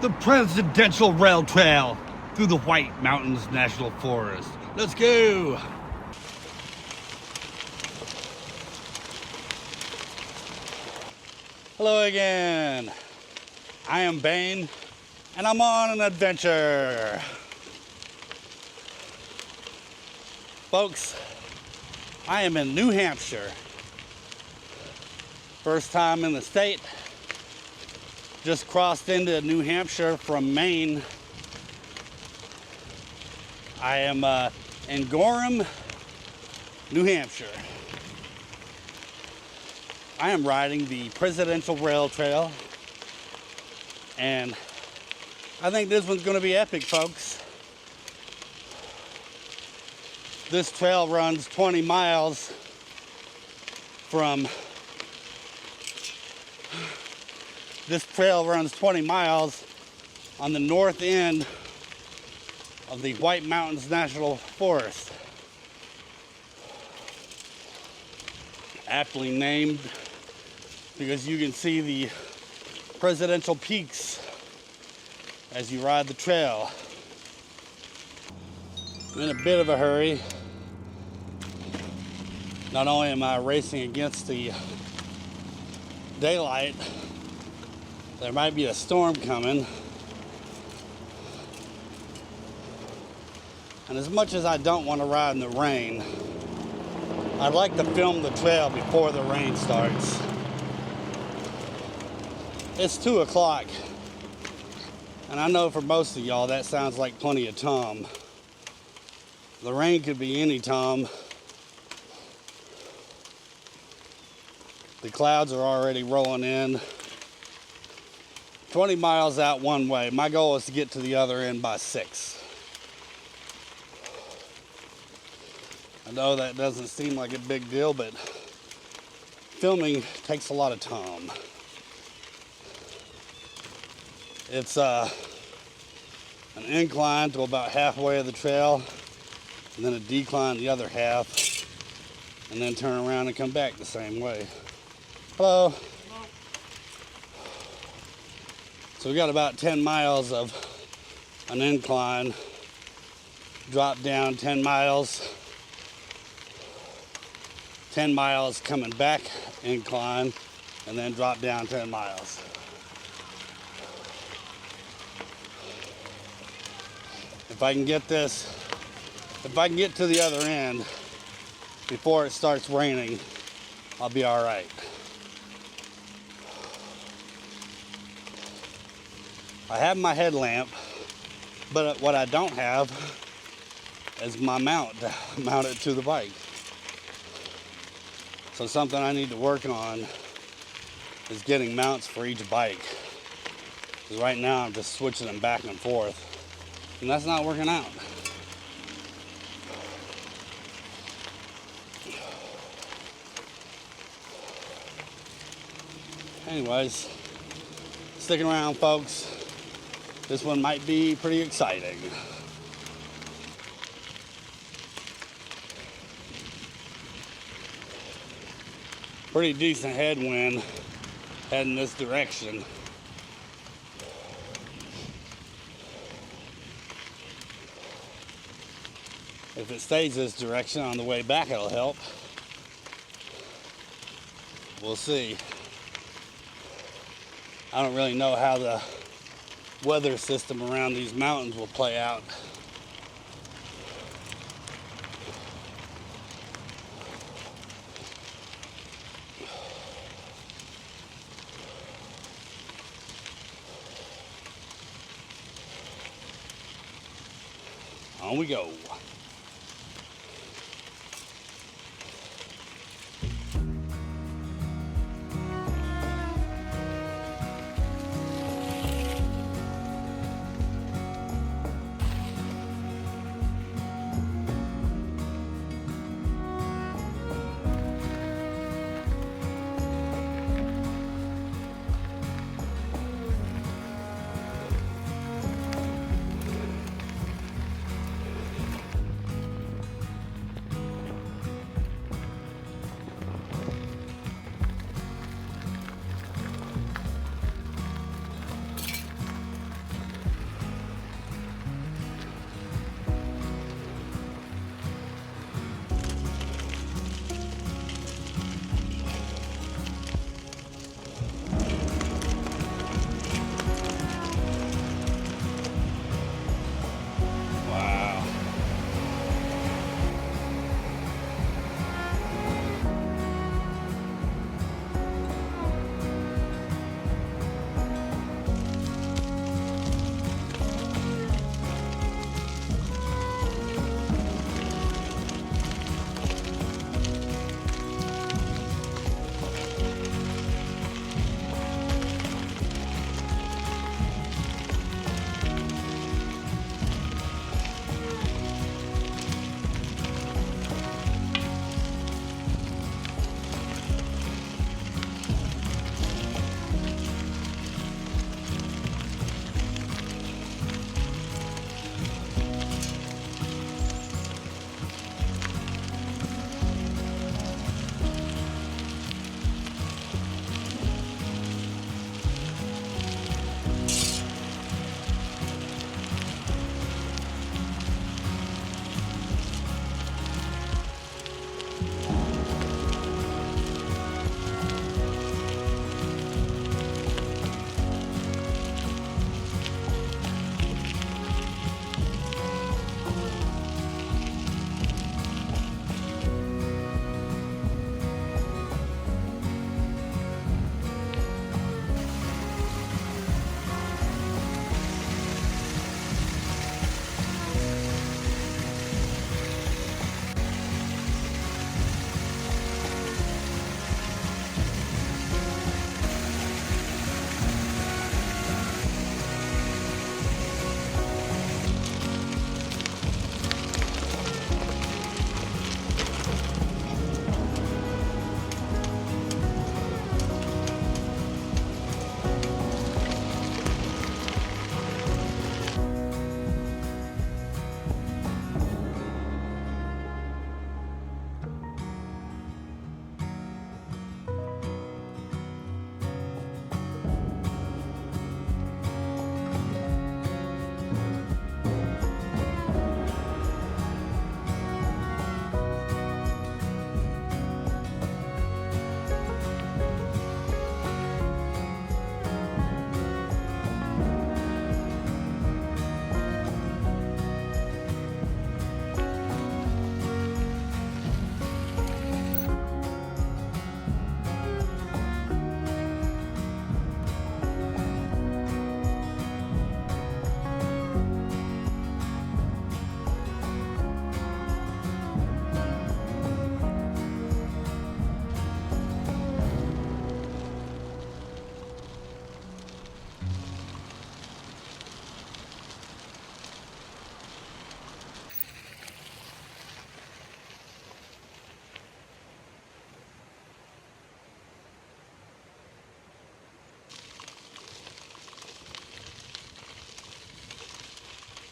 the Presidential Rail Trail through the White Mountains National Forest. Let's go! Hello again. I am Bane, and I'm on an adventure. Folks, I am in New Hampshire. First time in the state. Just crossed into New Hampshire from Maine. I am in Gorham, New Hampshire. I am riding the Presidential Rail Trail, and I think this one's going to be epic, folks. This trail runs 20 miles from on the north end of the White Mountains National Forest. Aptly named because you can see the presidential peaks as you ride the trail. I'm in a bit of a hurry. Not only am I racing against the daylight, there might be a storm coming. And as much as I don't want to ride in the rain, I'd like to film the trail before the rain starts. It's 2 o'clock, and I know for most of y'all that sounds like plenty of time. The rain could be any time. The clouds are already rolling in. 20 miles out one way. My goal is to get to the other end by 6. I know that doesn't seem like a big deal, but filming takes a lot of time. It's an incline to about halfway of the trail, and then a decline the other half, and then turn around and come back the same way. Hello. So we got about 10 miles of an incline, drop down 10 miles, 10 miles coming back incline, and then drop down 10 miles. If I can get to the other end before it starts raining, I'll be all right. I have my headlamp, but what I don't have is my mount to mount it to the bike. So something I need to work on is getting mounts for each bike. Because right now I'm just switching them back and forth, and that's not working out. Anyways, sticking around, folks. This one might be pretty exciting. Pretty decent headwind heading this direction. If it stays this direction on the way back, it'll help. We'll see. I don't really know how the weather system around these mountains will play out. On we go.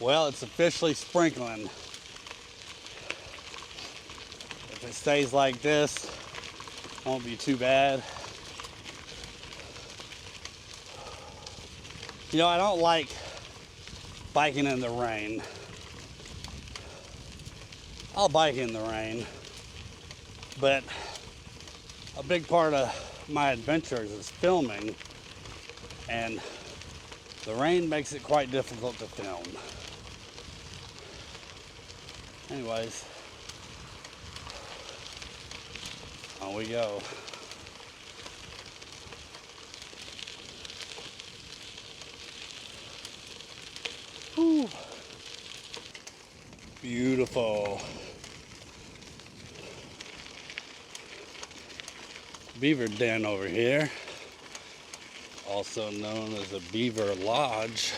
Well, it's officially sprinkling. If it stays like this, won't be too bad. You know, I don't like biking in the rain. I'll bike in the rain, but a big part of my adventures is filming, and the rain makes it quite difficult to film. Anyways, on we go. Whew. Beautiful. Beaver den over here, also known as a beaver lodge.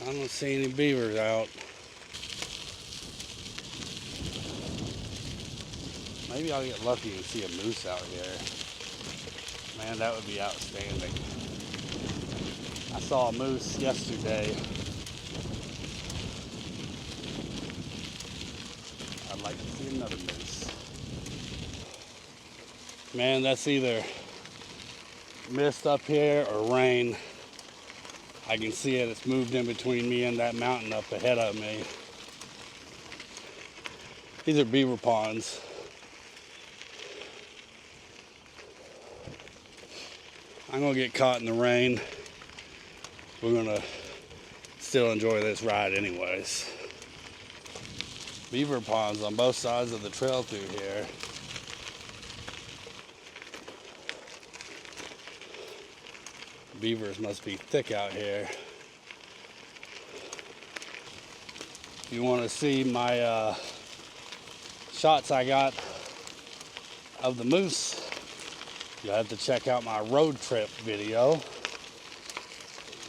I don't see any beavers out. Maybe I'll get lucky and see a moose out here. Man, that would be outstanding. I saw a moose yesterday. I'd like to see another moose. Man, that's either mist up here or rain. I can see it. It's moved in between me and that mountain up ahead of me. These are beaver ponds. I'm gonna get caught in the rain. We're gonna still enjoy this ride anyways. Beaver ponds on both sides of the trail through here. Beavers must be thick out here. If you want to see my shots I got of the moose, you'll have to check out my road trip video.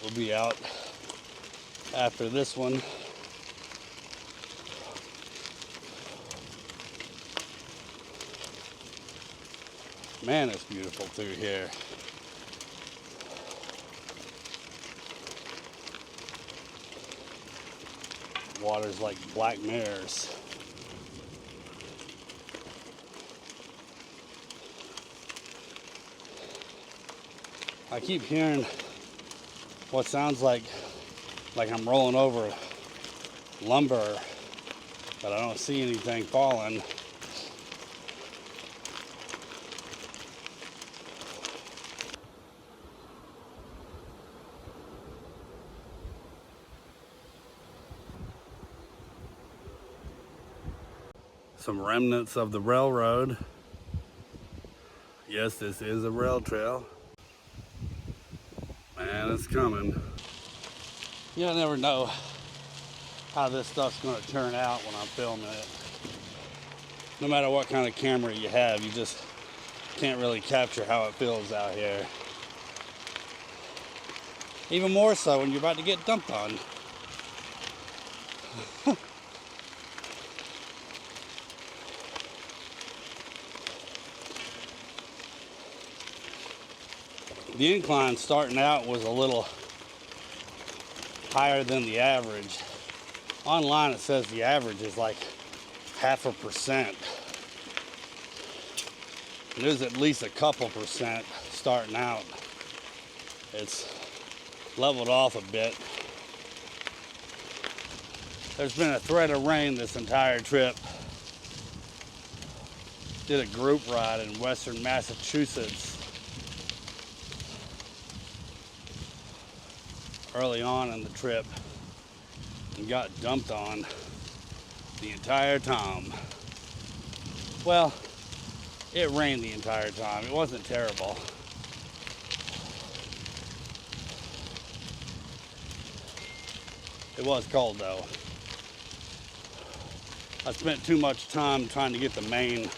It'll be out after this one. Man, it's beautiful through here. Water's like black mirrors. I keep hearing what sounds like I'm rolling over lumber, but I don't see anything falling. Some remnants of the railroad. Yes, this is a rail trail. Man, it's coming. You never know how this stuff's gonna turn out when I'm filming it. No matter what kind of camera you have, you just can't really capture how it feels out here. Even more so when you're about to get dumped on. The incline starting out was a little higher than the average. Online it says the average is like 0.5%. There's at least a couple percent starting out. It's leveled off a bit. There's been a threat of rain this entire trip. Did a group ride in western Massachusetts early on in the trip and got dumped on the entire time. Well, it rained the entire time. It wasn't terrible. It was cold though. I spent too much time trying to get the main.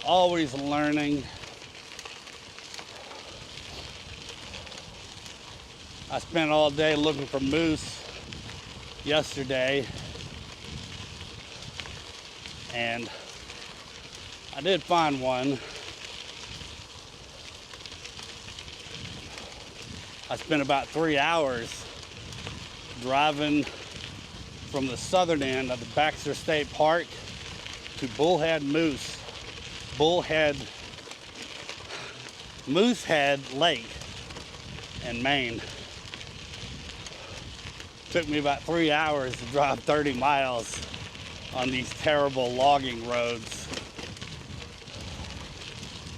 Always learning. I spent all day looking for moose yesterday, and I did find one. I spent about 3 hours driving from the southern end of the Baxter State Park to Moosehead Lake in Maine. Took me about 3 hours to drive 30 miles on these terrible logging roads.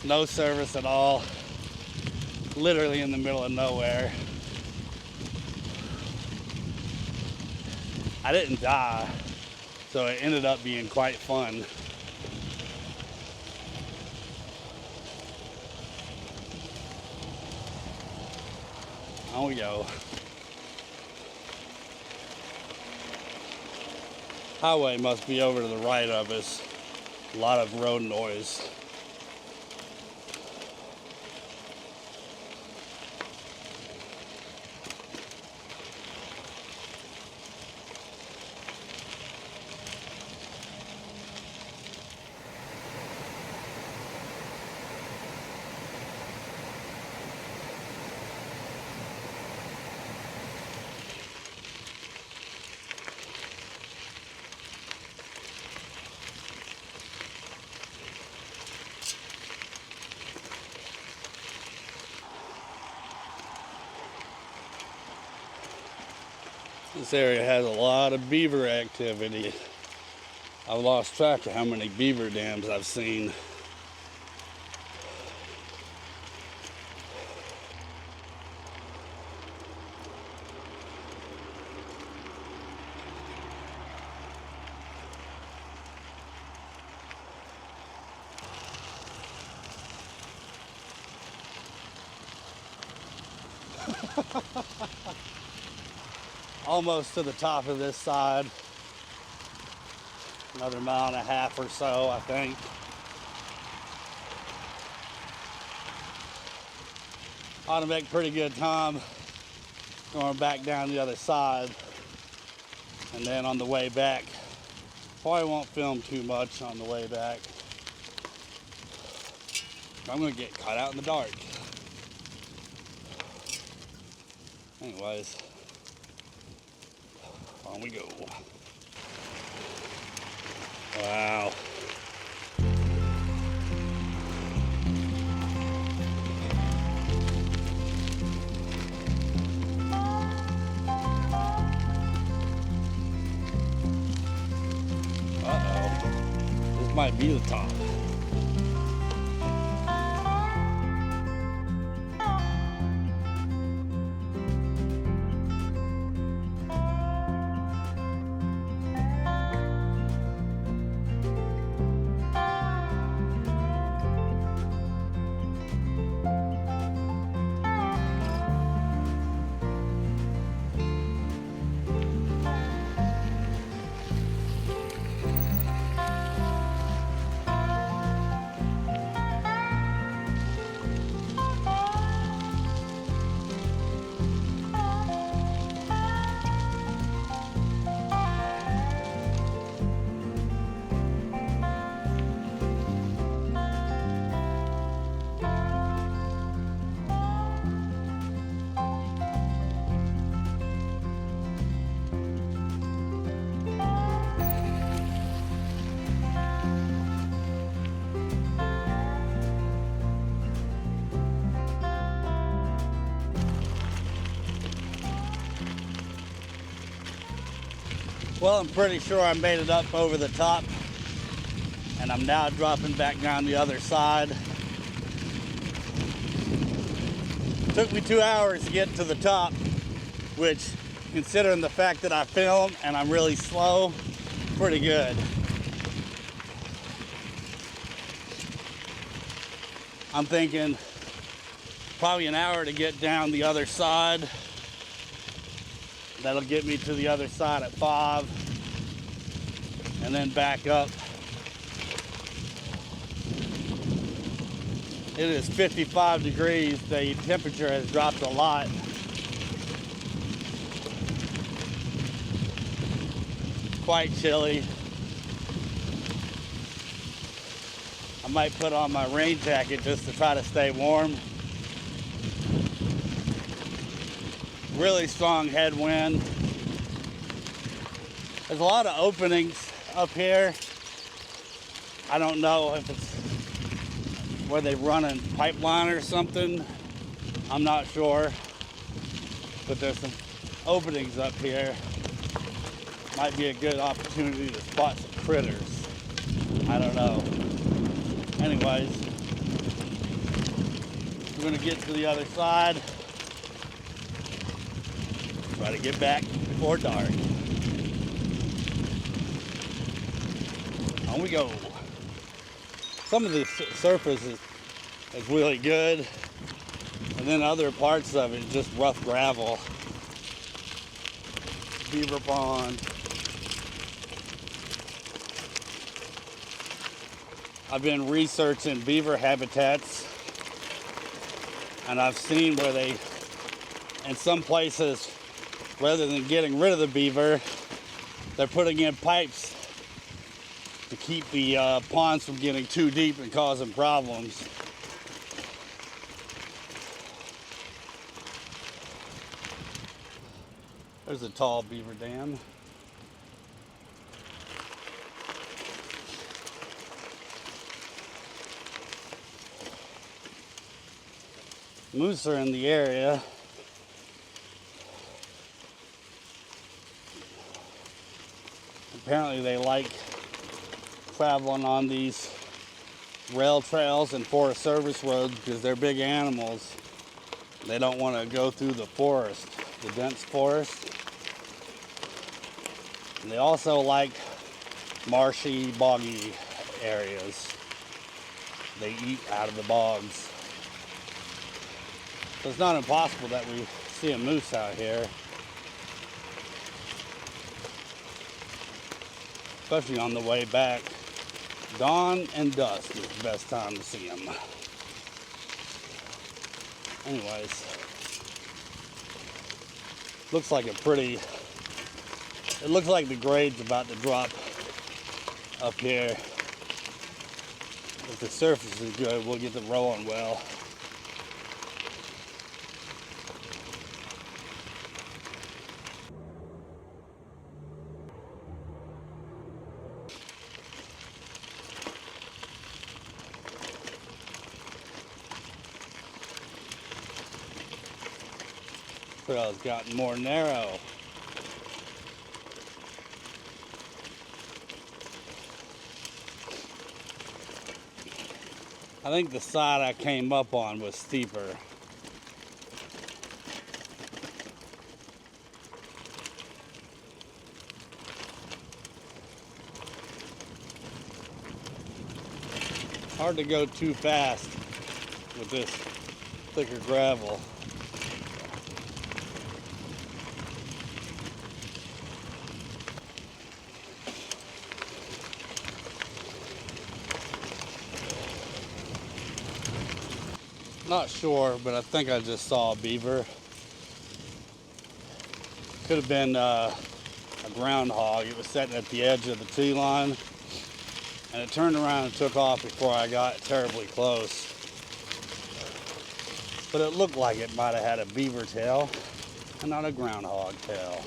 No service at all, literally in the middle of nowhere. I didn't die, so it ended up being quite fun. On we go. Highway must be over to the right of us. A lot of road noise. This area has a lot of beaver activity. I've lost track of how many beaver dams I've seen. Almost to the top of this side. Another 1.5 miles or so, I think. Ought to make pretty good time going back down the other side. And then on the way back, probably won't film too much on the way back. I'm gonna get caught out in the dark. Anyways, on we go. Wow. Uh-oh. This might be the top. Well, I'm pretty sure I made it up over the top, and I'm now dropping back down the other side. Took me 2 hours to get to the top, which, considering the fact that I film and I'm really slow, pretty good. I'm thinking probably an hour to get down the other side. That'll get me to the other side at 5, and then back up. It is 55 degrees. The temperature has dropped a lot. quite chilly. I might put on my rain jacket just to try to stay warm. Really strong headwind. There's a lot of openings up here. I don't know if it's where they run a pipeline or something. I'm not sure. But there's some openings up here. Might be a good opportunity to spot some critters. I don't know. Anyways, we're gonna get to the other side. Try to get back before dark. On we go. Some of the surface is really good, and then other parts of it just rough gravel. Beaver pond. I've been researching beaver habitats, and I've seen where they, in some places, rather than getting rid of the beaver, they're putting in pipes to keep the ponds from getting too deep and causing problems. There's a tall beaver dam. Moose are in the area. Apparently they like traveling on these rail trails and Forest Service roads because they're big animals. They don't want to go through the forest, the dense forest. And they also like marshy, boggy areas. They eat out of the bogs. So it's not impossible that we see a moose out here. Especially on the way back. Dawn and dusk is the best time to see them. Anyways, looks like it looks like the grade's about to drop up here. If the surface is good, we'll get them rolling well. Trail's gotten more narrow. I think the side I came up on was steeper. Hard to go too fast with this thicker gravel. Not sure, but I think I just saw a beaver. Could have been a groundhog. It was sitting at the edge of the tree line, and it turned around and took off before I got terribly close. But it looked like it might have had a beaver tail and not a groundhog tail.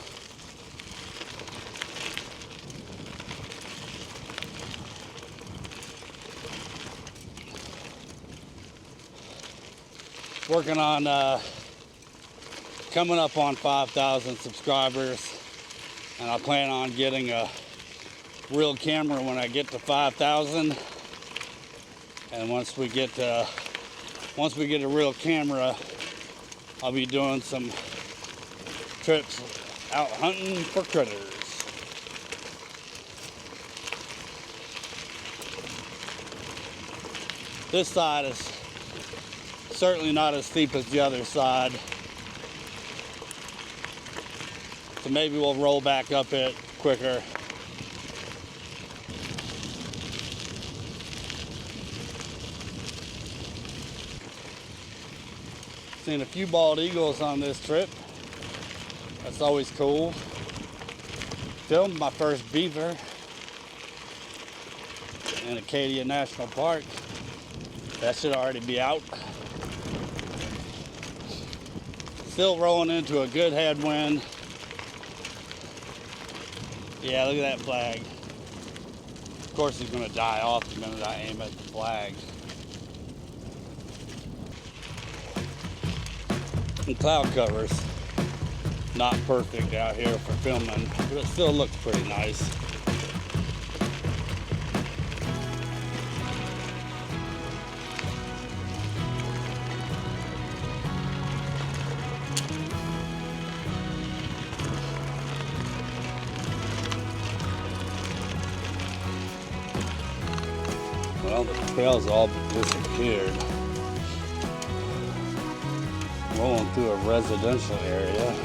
Working on coming up on 5,000 subscribers, and I plan on getting a real camera when I get to 5,000. And once we get a real camera, I'll be doing some trips out hunting for critters. This side is certainly not as steep as the other side. So maybe we'll roll back up it quicker. Seen a few bald eagles on this trip. That's always cool. filmed my first beaver in Acadia National Park. That should already be out. Still rolling into a good headwind. Yeah, look at that flag. Of course he's gonna die off the minute I aim at the flag. And cloud cover's not perfect out here for filming, but it still looks pretty nice. Well, the trails all disappeared. Rolling through a residential area,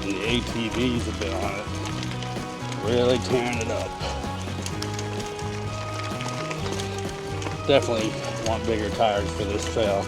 and the ATVs have been on it, really tearing it up. Definitely want bigger tires for this trail.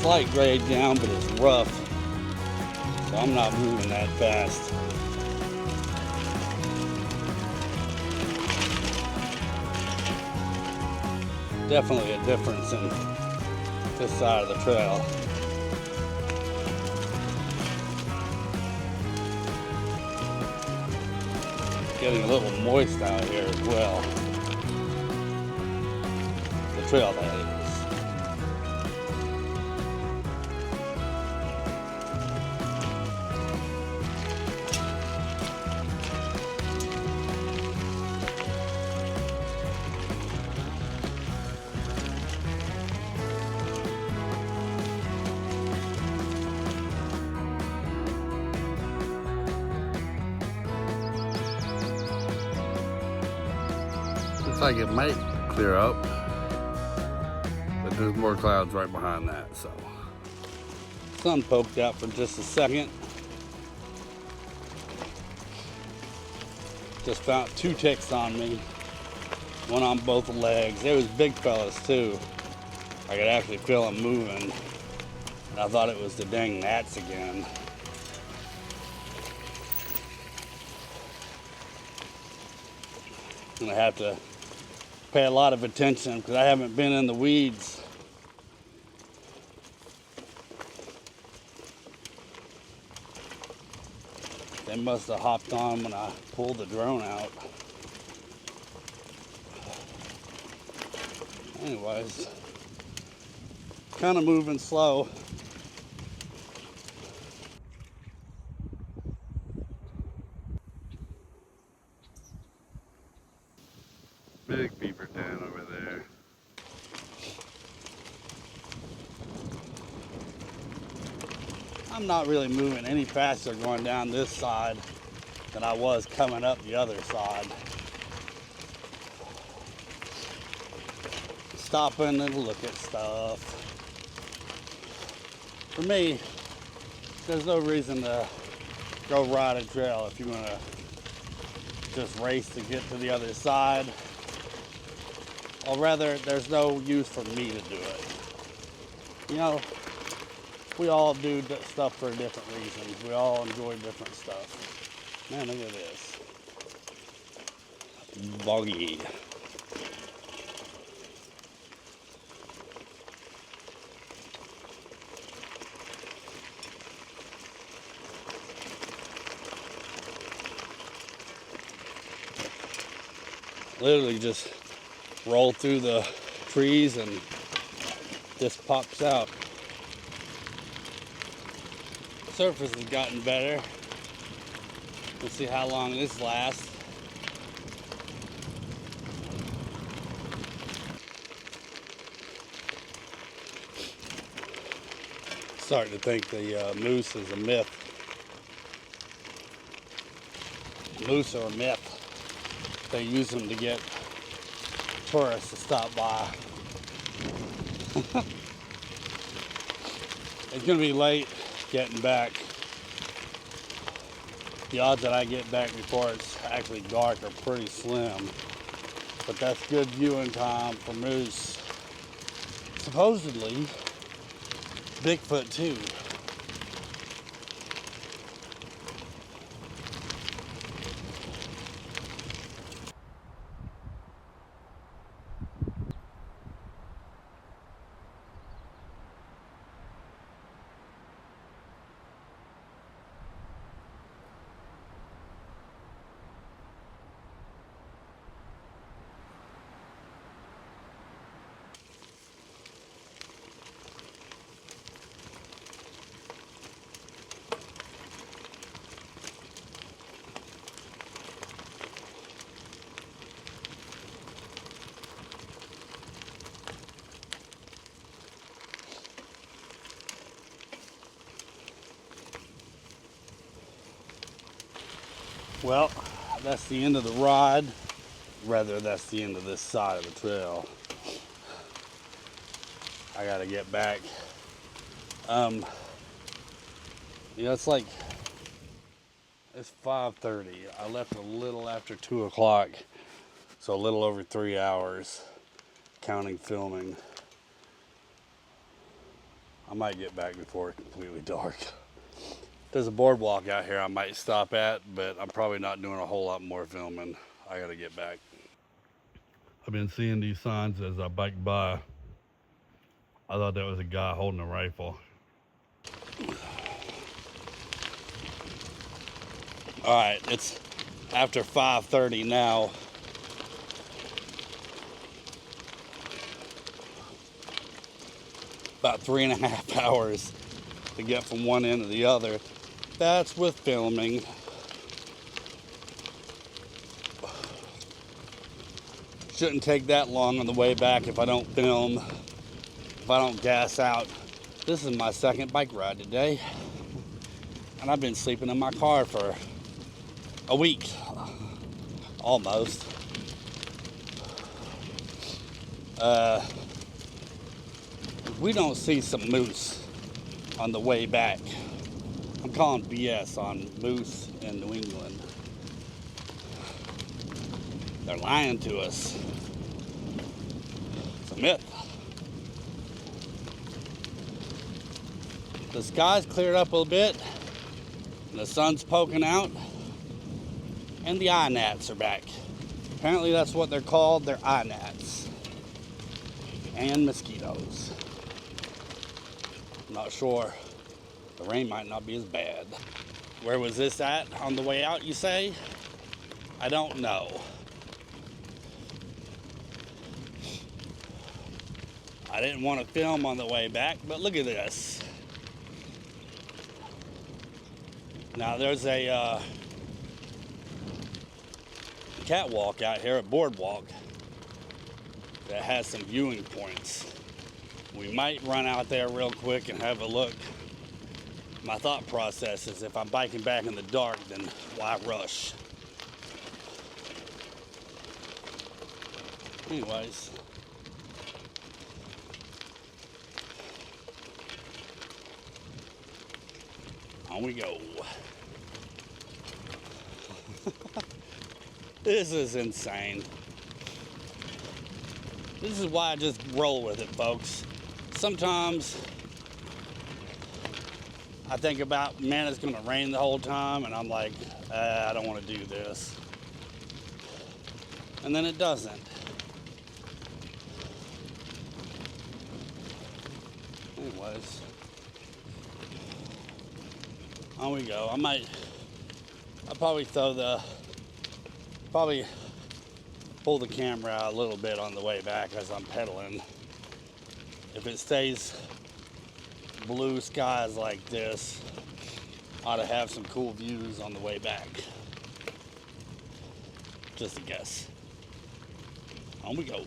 Slight grade down, but it's rough, so I'm not moving that fast. Definitely a difference in this side of the trail. Getting a little moist out here as well. The trail, that is. Looks like it might clear up, but there's more clouds right behind that, so. Sun poked out for just a second. Just found 2 ticks on me, one on both legs. They was big fellas too. I could actually feel them moving. And I thought it was the dang gnats again. I'm gonna have to pay a lot of attention because I haven't been in the weeds. They must have hopped on when I pulled the drone out. Anyways, kind of moving slow. Big beaver down over there. I'm not really moving any faster going down this side than I was coming up the other side. Stopping and look at stuff. For me, there's no reason to go ride a trail if you're gonna just race to get to the other side. Or rather, there's no use for me to do it. You know, we all do stuff for different reasons. We all enjoy different stuff. Man, look at this. Boggy. Literally just roll through the trees and this pops out. Surface has gotten better. Let's see how long this lasts. starting to think the moose is a myth. Moose are a myth. They use them to get tourists to stop by. It's gonna be late getting back. The odds that I get back before it's actually dark are pretty slim, but that's good viewing time for moose. Supposedly, Bigfoot too. Well, that's the end of the ride. Rather, that's the end of this side of the trail. I gotta get back. It's like, it's 5:30. I left a little after 2 o'clock, so a little over 3 hours, counting filming. I might get back before it's completely dark. There's a boardwalk out here I might stop at, but I'm probably not doing a whole lot more filming. I gotta get back. I've been seeing these signs as I bike by. I thought that was a guy holding a rifle. All right, it's after 5:30 now. About 3.5 hours to get from one end to the other. That's with filming. Shouldn't take that long on the way back if I don't film, if I don't gas out. This is my second bike ride today, and I've been sleeping in my car for a week, almost. We don't see some moose on the way back. I'm calling BS on moose in New England. They're lying to us. It's a myth. The sky's cleared up a little bit, and the sun's poking out, and the eye gnats are back. Apparently that's what they're called, they're eye gnats. And mosquitoes. I'm not sure. The rain might not be as bad. Where was this at on the way out, you say? I don't know. I didn't want to film on the way back, but look at this. Now there's a catwalk out here, a boardwalk, that has some viewing points. We might run out there real quick and have a look. My thought process is if I'm biking back in the dark, then why rush? Anyways. On we go. This is insane. This is why I just roll with it, folks. Sometimes I think about, man, it's gonna rain the whole time, and I'm like, I don't want to do this. And then it doesn't. Anyways, on we go. I'll probably pull the camera out a little bit on the way back as I'm pedaling. If it stays blue skies like this, ought to have some cool views on the way back. Just a guess. On we go.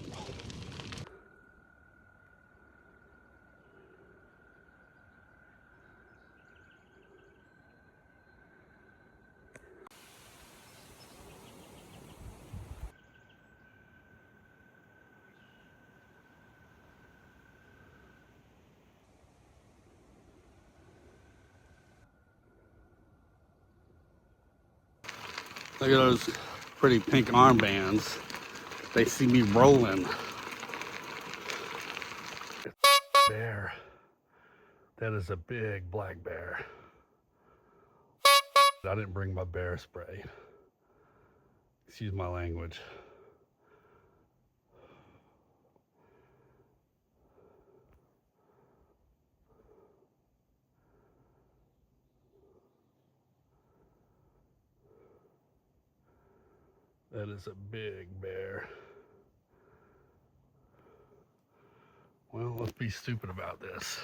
Look at those pretty pink armbands. They see me rolling. Bear. That is a big black bear. I didn't bring my bear spray. Excuse my language. That is a big bear. Well, let's be stupid about this.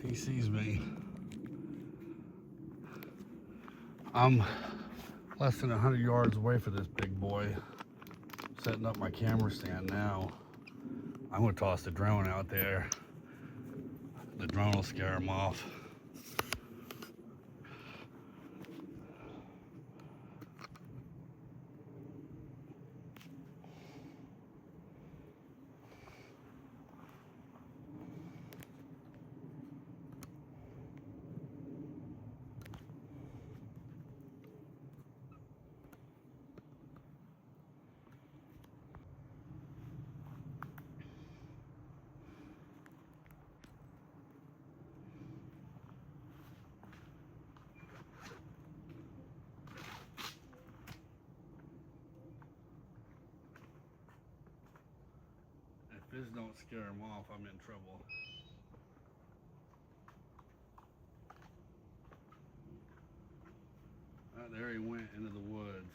He sees me. I'm less than 100 yards away from this big boy. Setting up my camera stand now. I'm gonna toss the drone out there. The drone will scare him off. If this don't scare him off, I'm in trouble. There he went into the woods.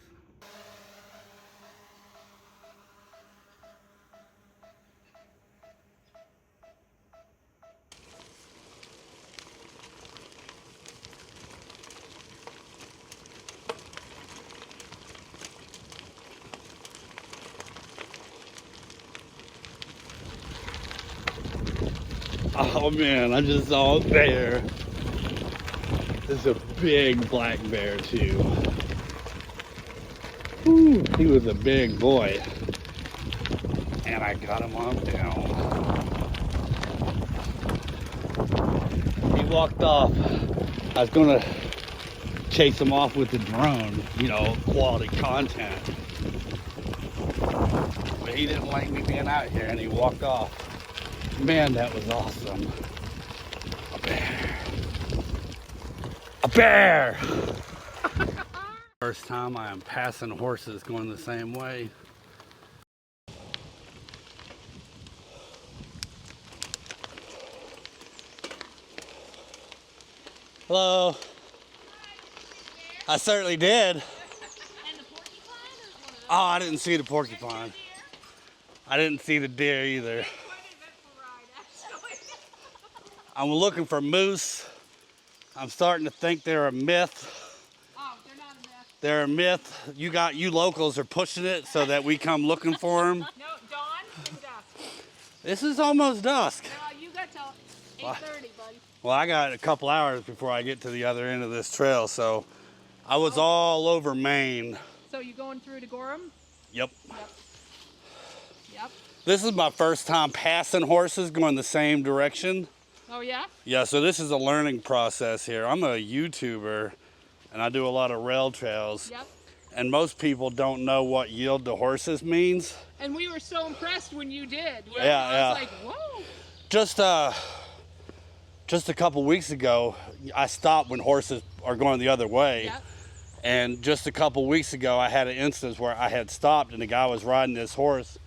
Oh man, I just saw a bear. This is a big black bear too. Whew, he was a big boy. And I got him on down. He walked off. I was gonna chase him off with the drone, you know, quality content. But he didn't like me being out here and he walked off. Man, that was awesome. A bear. A bear! First time I am passing horses going the same way. Hello. I certainly did. And the porcupine or one of those? Oh, I didn't see the porcupine. I didn't see the deer either. I'm looking for moose. I'm starting to think they're a myth. Oh, they're not a myth. They're a myth. You locals are pushing it so that we come looking for them. No, dawn and dusk. This is almost dusk. No, you got till 8:30, buddy. Well, I got a couple hours before I get to the other end of this trail, so I was all over Maine. So you going through to Gorham? Yep. Yep. This is my first time passing horses going the same direction. Oh yeah? Yeah, so this is a learning process here. I'm a YouTuber and I do a lot of rail trails. Yep. And most people don't know what yield to horses means. And we were so impressed when you did. Yeah, I was like, whoa. Just a couple weeks ago, I stopped when horses are going the other way. Yep. And just a couple weeks ago, I had an instance where I had stopped and the guy was riding this horse,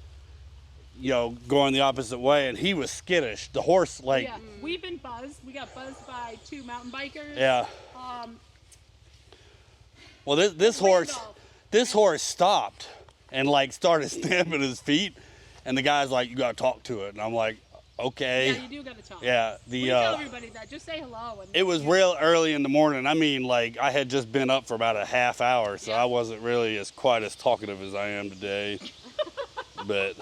you know, going the opposite way, and he was skittish. The horse, like... Yeah, we've been buzzed. We got buzzed by 2 mountain bikers. Yeah. Well, this horse stopped and like started stamping his feet, and the guy's like, "You gotta talk to it," and I'm like, "Okay." Yeah, you do gotta talk. Yeah. We tell everybody that. Just say hello. And, it was real early in the morning. I mean, like I had just been up for about a half hour, so I wasn't really quite as talkative as I am today. But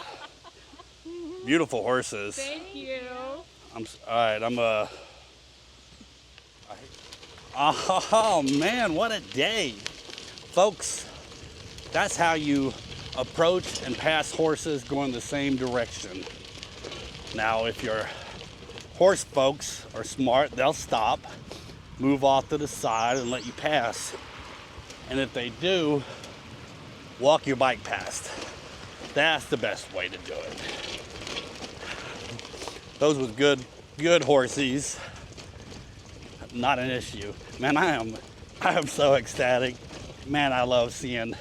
beautiful horses. Thank you. All right. Oh man, what a day, folks! That's how you approach and pass horses going the same direction. Now, if your horse folks are smart, they'll stop, move off to the side, and let you pass. And if they do, walk your bike past. That's the best way to do it. Those was good horsies. Not an issue. Man, I am so ecstatic. Man, I love seeing,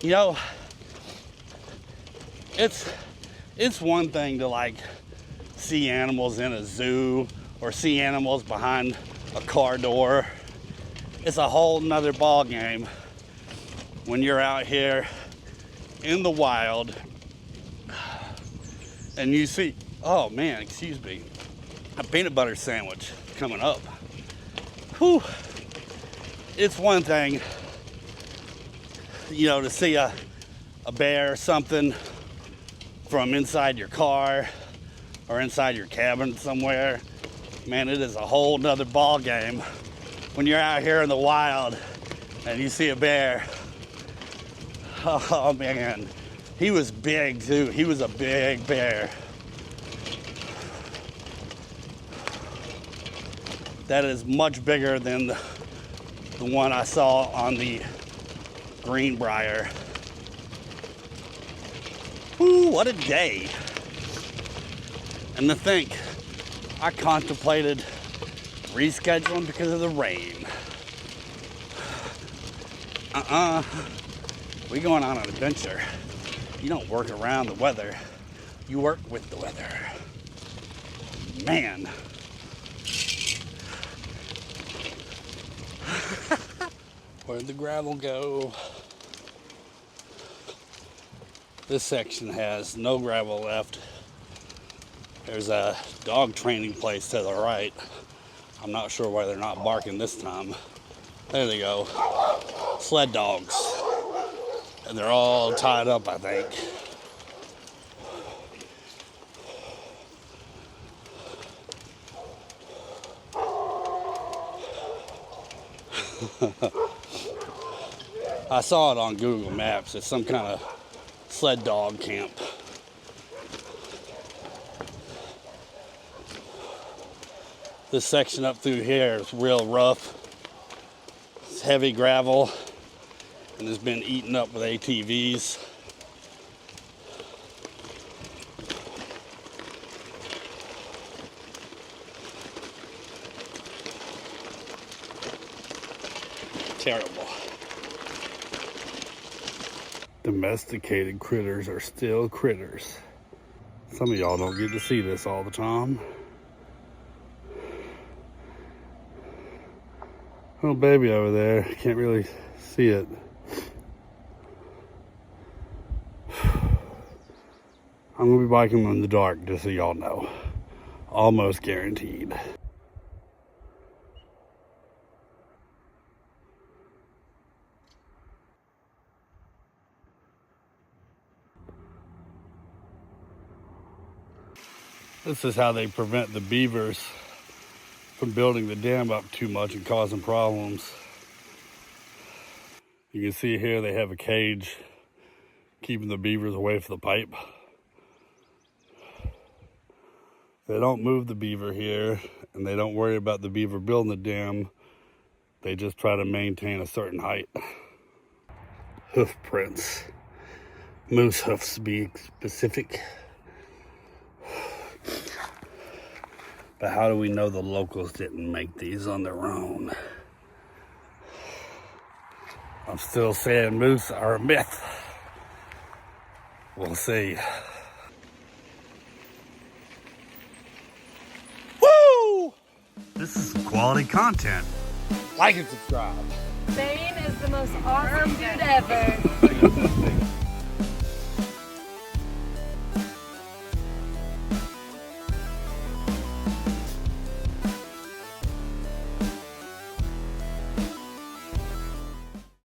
you know, it's one thing to like see animals in a zoo or see animals behind a car door. It's a whole nother ball game when you're out here in the wild and you see, oh man, excuse me, a peanut butter sandwich coming up. Whew. It's one thing, you know, to see a bear or something from inside your car or inside your cabin somewhere. Man, it is a whole nother ball game when you're out here in the wild and you see a bear. Oh man, he was big too. He was a big bear. That is much bigger than the one I saw on the Greenbrier. Ooh, what a day. And to think, I contemplated rescheduling because of the rain. We going on an adventure. You don't work around the weather. You work with the weather. Man. Where'd the gravel go? This section has no gravel left. There's a dog training place to the right. I'm not sure why they're not barking this time. There they go. Sled dogs. And they're all tied up, I think. I saw it on Google Maps. It's some kind of sled dog camp. This section up through here is real rough. It's heavy gravel and has been eaten up with ATVs. Terrible. Domesticated critters are still critters. Some of y'all don't get to see this all the time. Little baby over there, can't really see it. I'm gonna be biking in the dark, just so y'all know. Almost guaranteed. This is how they prevent the beavers from building the dam up too much and causing problems. You can see here they have a cage keeping the beavers away from the pipe. They don't move the beaver here, and they don't worry about the beaver building the dam. They just try to maintain a certain height. Hoof prints. Moose hoofs, to be specific. But how do we know the locals didn't make these on their own? I'm still saying moose are a myth. We'll see. Woo! This is quality content. Like and subscribe. Spain is the most awesome dude ever.